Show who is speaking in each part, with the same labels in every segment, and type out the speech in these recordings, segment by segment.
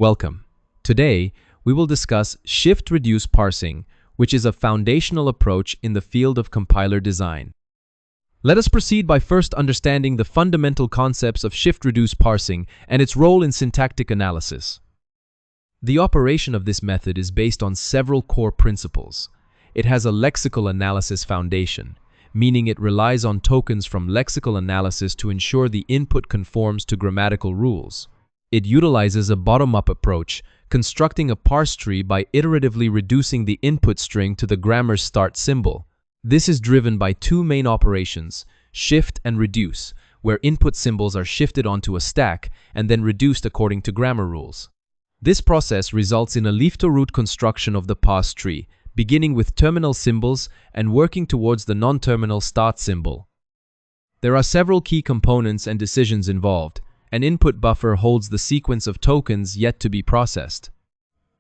Speaker 1: Welcome. Today, we will discuss shift-reduce parsing, which is a foundational approach in the field of compiler design. Let us proceed by first understanding the fundamental concepts of shift-reduce parsing and its role in syntactic analysis. The operation of this method is based on several core principles. It has a lexical analysis foundation, meaning it relies on tokens from lexical analysis to ensure the input conforms to grammatical rules. It utilizes a bottom-up approach, constructing a parse tree by iteratively reducing the input string to the grammar's start symbol. This is driven by two main operations, shift and reduce, where input symbols are shifted onto a stack and then reduced according to grammar rules. This process results in a leaf-to-root construction of the parse tree, beginning with terminal symbols and working towards the non-terminal start symbol. There are several key components and decisions involved. An input buffer holds the sequence of tokens yet to be processed.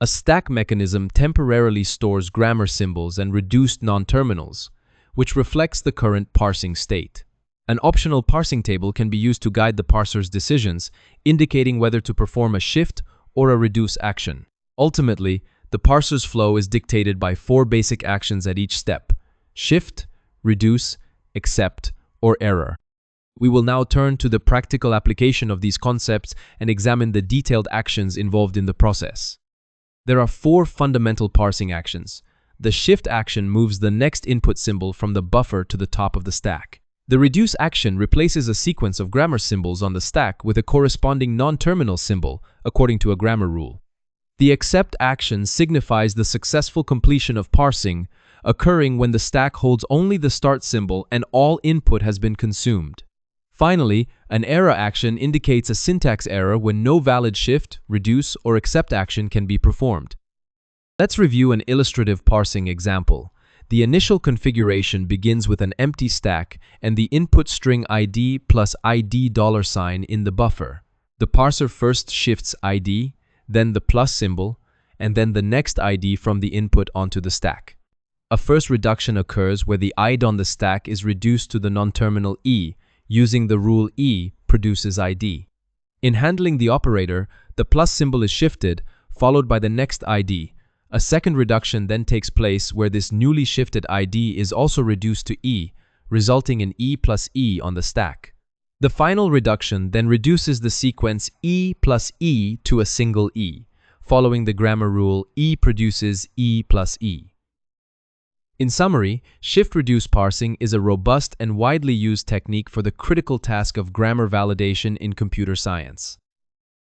Speaker 1: A stack mechanism temporarily stores grammar symbols and reduced non-terminals, which reflects the current parsing state. An optional parsing table can be used to guide the parser's decisions, indicating whether to perform a shift or a reduce action. Ultimately, the parser's flow is dictated by four basic actions at each step: shift, reduce, accept, or error. We will now turn to the practical application of these concepts and examine the detailed actions involved in the process. There are four fundamental parsing actions. The shift action moves the next input symbol from the buffer to the top of the stack. The reduce action replaces a sequence of grammar symbols on the stack with a corresponding non-terminal symbol, according to a grammar rule. The accept action signifies the successful completion of parsing, occurring when the stack holds only the start symbol and all input has been consumed. Finally, an error action indicates a syntax error when no valid shift, reduce, or accept action can be performed. Let's review an illustrative parsing example. The initial configuration begins with an empty stack and the input string ID plus ID $ in the buffer. The parser first shifts ID, then the plus symbol, and then the next ID from the input onto the stack. A first reduction occurs where the ID on the stack is reduced to the non-terminal E, using the rule E produces ID. In handling the operator, the plus symbol is shifted, followed by the next ID. A second reduction then takes place where this newly shifted ID is also reduced to E, resulting in E plus E on the stack. The final reduction then reduces the sequence E plus E to a single E. Following the grammar rule, E produces E plus E. In summary, shift-reduce parsing is a robust and widely used technique for the critical task of grammar validation in computer science.